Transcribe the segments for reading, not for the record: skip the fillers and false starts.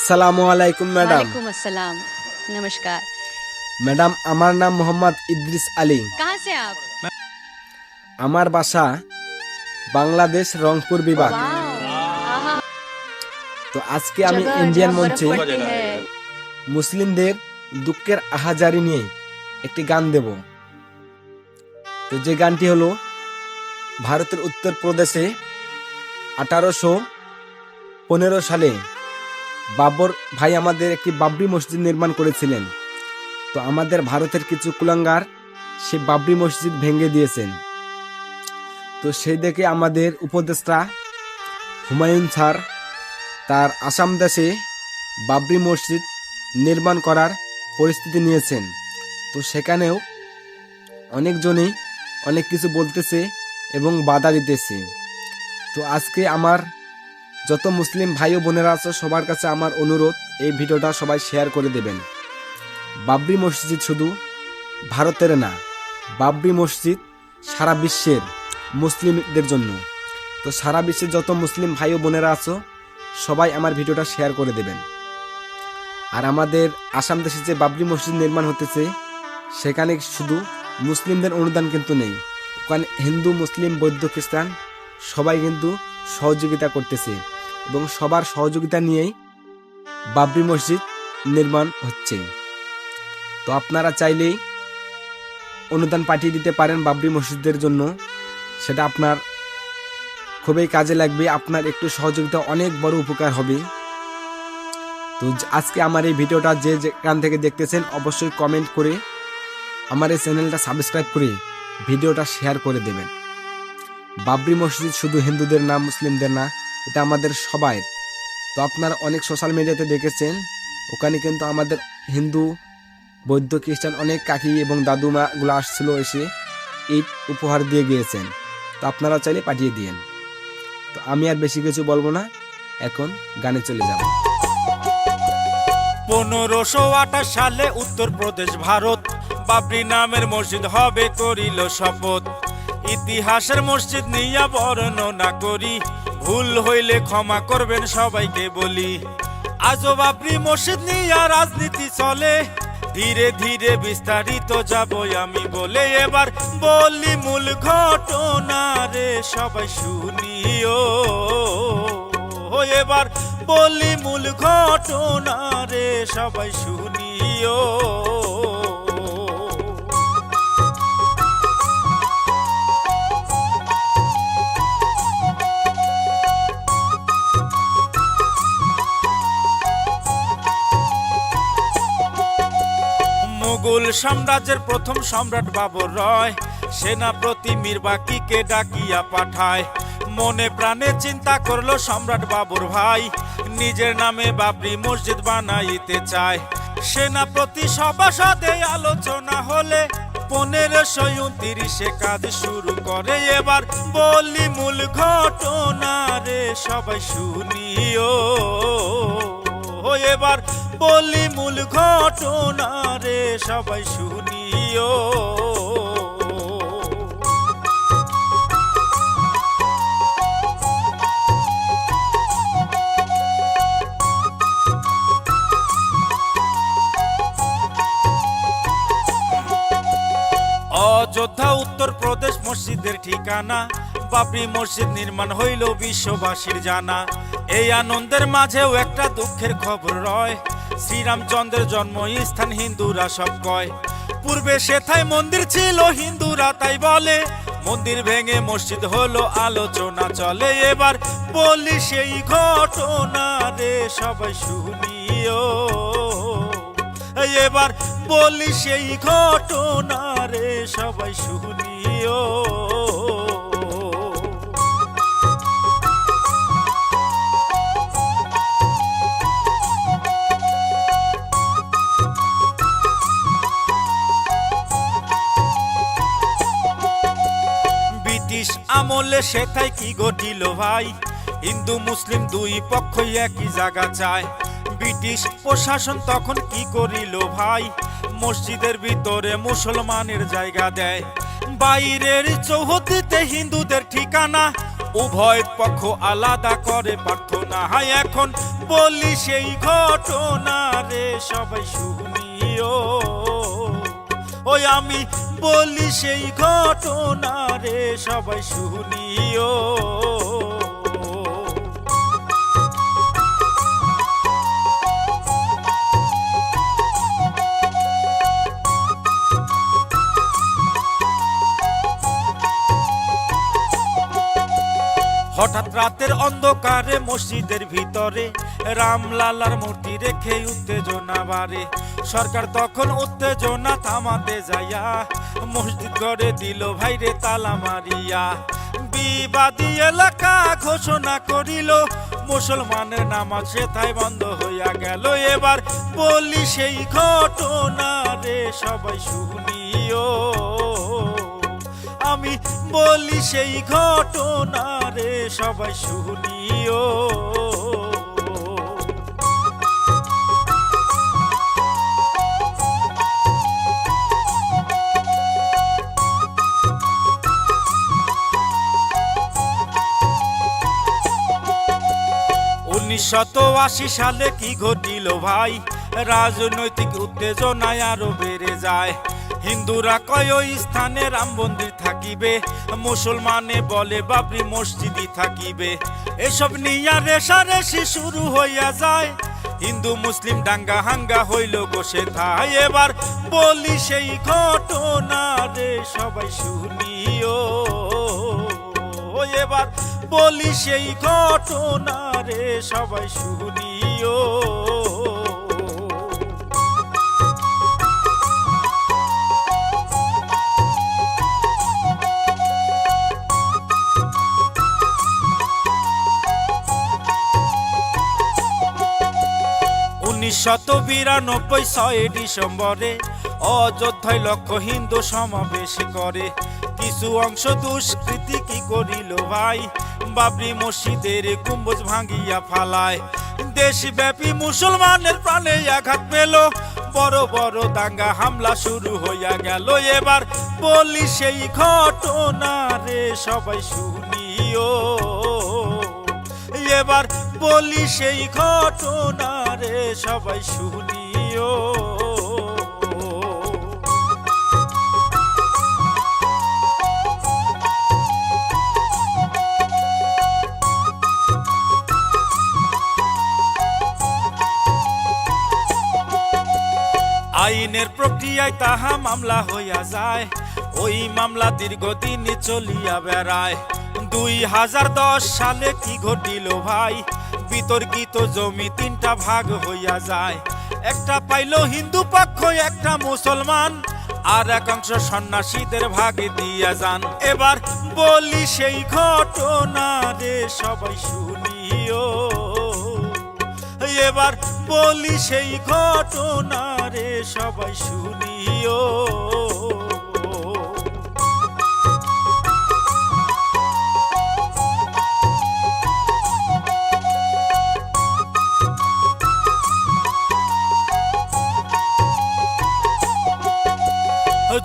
আসসালামু আলাইকুম ম্যাডাম। वालेकुम अस्सलाम। नमस्कार। ম্যাডাম, আমার নাম মোহাম্মদ ইদ্রিস আলী। कहाँ से आप? আমার বাসা বাংলাদেশ রংপুর বিভাগ। वाह, आहा, তো আজকে আমি जगह ইন্ডিয়ান जहाँ बर्फ মঞ্চে पड़ती है। মুসলিমদের দুঃখের আহাজারি নিয়ে একটি গান দেব। তো যে গানটি হলো ভারতের উত্তরপ্রদেশে 1815 সালে বাবর ভাই আমাদের একটি বাবরি মসজিদ নির্মাণ করেছিলেন। তো আমাদের ভারতের কিছু কুলাঙ্গার সে বাবরি মসজিদ ভেঙে দিয়েছেন। তো সেই দেখে আমাদের উপদেষ্টা হুমায়ুন স্যার তার আসাম দেশে বাবরি মসজিদ নির্মাণ করার পরিস্থিতি নিয়েছেন। তো সেখানেও অনেকজনই অনেক কিছু বলতেছে এবং বাধা দিতেছে। তো আজকে আমার যত মুসলিম ভাই ও বোনেরা আছে সবার কাছে আমার অনুরোধ, এই ভিডিওটা সবাই শেয়ার করে দেবেন। বাবরি মসজিদ শুধু ভারতের না, বাবরি মসজিদ সারা বিশ্বের মুসলিমদের জন্য। তো সারা বিশ্বের যত মুসলিম ভাই ও বোনেরা আছো সবাই আমার ভিডিওটা শেয়ার করে দেবেন। আর আমাদের আসাম দেশে যে বাবরি মসজিদ নির্মাণ হতেছে সেখানে শুধু মুসলিমদের অনুদান কিন্তু নেই, ওখানে হিন্দু মুসলিম বৌদ্ধ খ্রিস্টান সবাই কিন্তু সহযোগিতা করতেছে এবং সবার সহযোগিতা নিয়েই বাবরি মসজিদ নির্মাণ হচ্ছে। তো আপনারা চাইলেই অনুদান পাঠিয়ে দিতে পারেন বাবরি মসজিদের জন্য, সেটা আপনার খুবই কাজে লাগবে। আপনার একটু সহযোগিতা অনেক বড় উপকার হবে। তো আজকে আমার এই ভিডিওটা যে যেখান থেকে দেখতেছেন অবশ্যই কমেন্ট করে আমার এই চ্যানেলটা সাবস্ক্রাইব করে ভিডিওটা শেয়ার করে দেবেন। বাবরি মসজিদ শুধু হিন্দুদের না, মুসলিমদের না, এটা আমাদের সবাই। তো আপনারা অনেক সোশ্যাল মিডিয়াতে দেখেছেন ওখানে কিন্তু আমাদের হিন্দু বৌদ্ধ খ্রিস্টান অনেক কাকি এবং দাদুমা গুলো আসছিল, এসে ঈদ উপহার দিয়ে গিয়েছেন। তো আপনারা চাইলে পাঠিয়ে দিয়েন। তো আমি আর বেশি কিছু বলবো না, এখন গানে চলে যাব। 1528 সালে উত্তরপ্রদেশ ভারত বাবরি নামের মসজিদ হবে করিল শপথ। ইতিহাসের মসজিদ নিয়ে বর্ণনা করি, ভুল হইলে ক্ষমা করবেন সবাইকে বলি। আজও বাবরি মসজিদ নিয়ে রাজনীতি চলে, ধীরে ধীরে বিস্তারিত যাব আমি বলে। এবার বলি মূল ঘটনা রে সবাই শুনিও, এবার বলি মূল ঘটনা রে সবাই শুনিও। মুঘল সাম্রাজ্যের প্রথম সম্রাট বাবর রয় সেনাপতি মীরবাকিকে ডাকিয়া পাঠায়। মনে প্রাণে চিন্তা করলো সম্রাট বাবর ভাই, নিজের নামে বাবরি মসজিদ বানাইতে চায়। সেনাপতি সভাসদে আলোচনা হলে 1529 কাজ শুরু করে। এবার বলি মূল ঘটনা রে সবাই শুনিও, এবার বলি মূল ঘটনা রে সবাই শুনিও। অযোধ্যা উত্তরপ্রদেশ মসজিদের ঠিকানা, বাবরি মসজিদ নির্মাণ হইল বিশ্ববাসীর জানা। এই আনন্দের মাঝেও একটা দুঃখের খবর রয়, শ্রীরামচন্দ্রের জন্মস্থান হিন্দুরা সব কয়। পূর্বে সেথায় মন্দির ছিল হিন্দুরা তাই বলে, মন্দির ভেঙে মসজিদ হলো আলোচনা চলে। এবার বলি সেই ঘটনা রে সবাই শুনিও, এবার বলি সেই ঘটনা রে সবাই শুনিও। ব্রিটিশ আমলে সেথায় কি ঘটিল ভাই, হিন্দু মুসলিম দুই পক্ষই একই জায়গা চায়। ব্রিটিশ প্রশাসন তখন কি করিল ভাই, মসজিদের ভিতরে মুসলমানের জায়গা দেয়। বাইরের চৌহদ্দিতে হিন্দুদের ঠিকানা, উভয় পক্ষ আলাদা করে প্রার্থনা। হাই এখন বলি সেই ঘটনা রে সবাই শুনিও, ওই আমি বলি সেই ঘটনা রে সবাই শুনিও। হঠাৎ রাতের অন্ধকারে মসজিদের ভিতরে রামলালার মূর্তি রেখে উত্তেজনা বাড়ে। সরকার তখন উত্তেজনা থামাতে যাইয়া মসজিদ করে দিল ভাইরে তালা মারিয়া। বিবাদী এলাকা ঘোষণা করিল, মুসলমানের নামাজ সেথায় বন্ধ হইয়া গেল। এবার বলি সেই ঘটনা রে সবাই শুনিও, আমি বলি সেই ঘটনা রে সবাই শুনিও। 1980 সালে কি ঘটিল ভাই, রাজনৈতিক উত্তেজনায় আরো বেড়ে যায়। হিন্দুরা কয় ওই স্থানে রাম মন্দির থাকিবে, মুসলমানে বলে বাবরি মসজিদই থাকিবে। এসব নিয়া রেশারেশি শুরু হইয়া যায়, হিন্দু মুসলিম দাঙ্গা হাঙ্গা হইল গোসে থাই। এবার বলি সেই ঘটনা রে সবাই শুনিও, এবার বলি সেই ঘটনা রে সবাই শুনিও। বিরানব্বই 6 ডিসেম্বরে অযোধ্যায় লক্ষ হিন্দু সমাবেশ করে। কিছু অংশ দুষ্কৃতি কি করিল ভাই, বাবরি মসজিদের গম্বুজ ভাঙ্গিয়া ফালায়। দেশব্যাপী মুসলমানের প্রাণে আঘাত পেল, বড় বড় দাঙ্গা হামলা শুরু হইয়া গেল। এবার বলি সেই ঘটনা রে সবাই শুনিও, এবার বলি সেই ঘটনা রে সবাই শুনিও। আইনের প্রক্রিয়ায় তাহা মামলা হইয়া যায়, ওই মামলা দীর্ঘদিন চলিয়া বেড়ায়। 2010 সালে কি ঘটিল ভাই, বিতর্কিত জমি 3টা ভাগ হইয়া যায়। একটা পাইল হিন্দু পক্ষ একটা মুসলমান, আর একাংশ সন্ন্যাসীদের ভাগে দিয়া যান। এবার বলি সেই ঘটনা রে সবাই শুনিও, এবার বলি সেই ঘটনা রে সবাই শুনিও।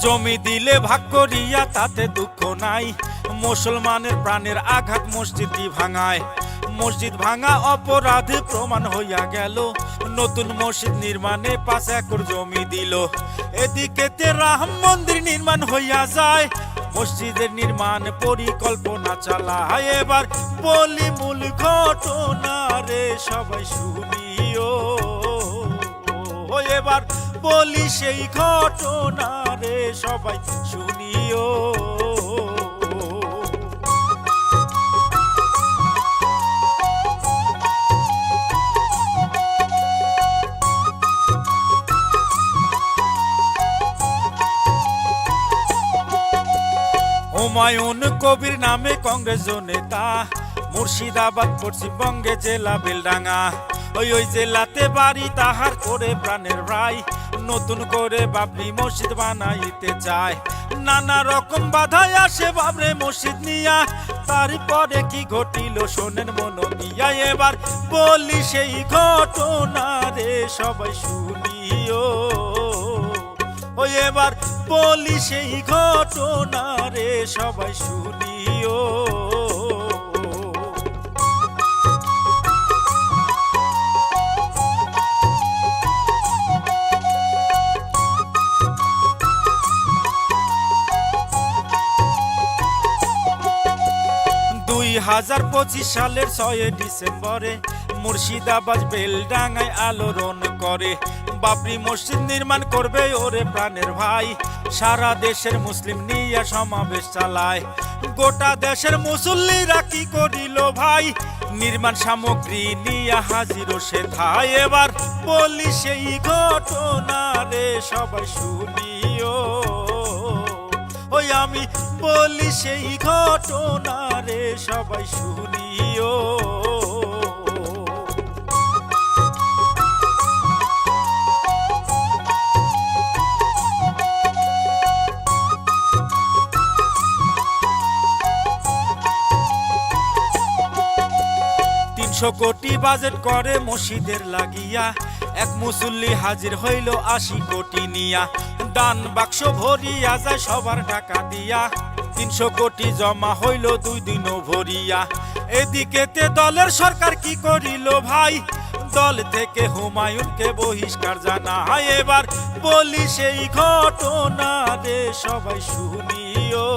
জমি দিলে ভাগ করিয়া তাতে দুঃখ নাই, মুসলমানের প্রাণের আঘাত মসজিদই ভাঙায়। মসজিদ ভাঙা অপরাধ প্রমাণ হইয়া গেল, নতুন মসজিদ নির্মাণে 5 একর জমি দিল। এদিকে রাম মন্দির নির্মাণ হইয়া যায়, মসজিদের নির্মাণ পরিকল্পনা চালায়। এবার বলি মূল ঘটনা রে সবাই শুনিও, এবার বলি সেই ঘটনা রে সবাই শুনিও। হুমায়ুন কবির নামে কংগ্রেস নেতা, মুর্শিদাবাদ পশ্চিমবঙ্গে জেলা বেলডাঙ্গা। ওই জেলাতে বাড়ি তাহার করে প্রাণের ভাই, নতুন করে বাবরি মসজিদ বানাইতে চায়। নানা রকম বাধায় আসে বাবরি মসজিদ নিয়া, তারপরে কি ঘটিল শোনেন মন দিয়া। এবার বলি সেই ঘটনা রে সবাই শুনিও, এবার বলি সেই ঘটনা রে সবাই শুনিও। 2025 সালের 6 ডিসেম্বরে মুর্শিদাবাদ বেলডাঙ্গায় আলোড়ন করে বাবরি মসজিদ নির্মাণ করবে ওরে প্রাণের ভাই। সারা দেশের মুসলিম নিয়ে সমাবেশ চালায়, গোটা দেশের মুসল্লিরা কি করিল ভাই, নির্মাণ সামগ্রী নিয়ে হাজির সে ধায়। এবার বলি সেই ঘটনা রে সবাই শুনিও, ওই আমি বলি সেই ঘটনা রে সবাই শুনিও। কোটি বাজেট করে মসজিদের লাগিয়া, এক মুসল্লি হাজির হইল 80 কোটি নিয়া, দান বাক্স ভরিয়া যায় সবার টাকা দিয়া, 300 কোটি জমা হইল 2 দিনও ভরিয়া। এদিকেতে দলের সরকার কি করিল ভাই, দল থেকে হুমায়ুনকে বহিষ্কার জানায়। এবার বলি সেই ঘটনা রে সবাই শুনিও,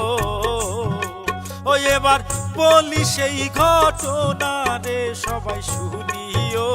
ও এবার বলি সেই ঘটনা রে সবাই শুনিও।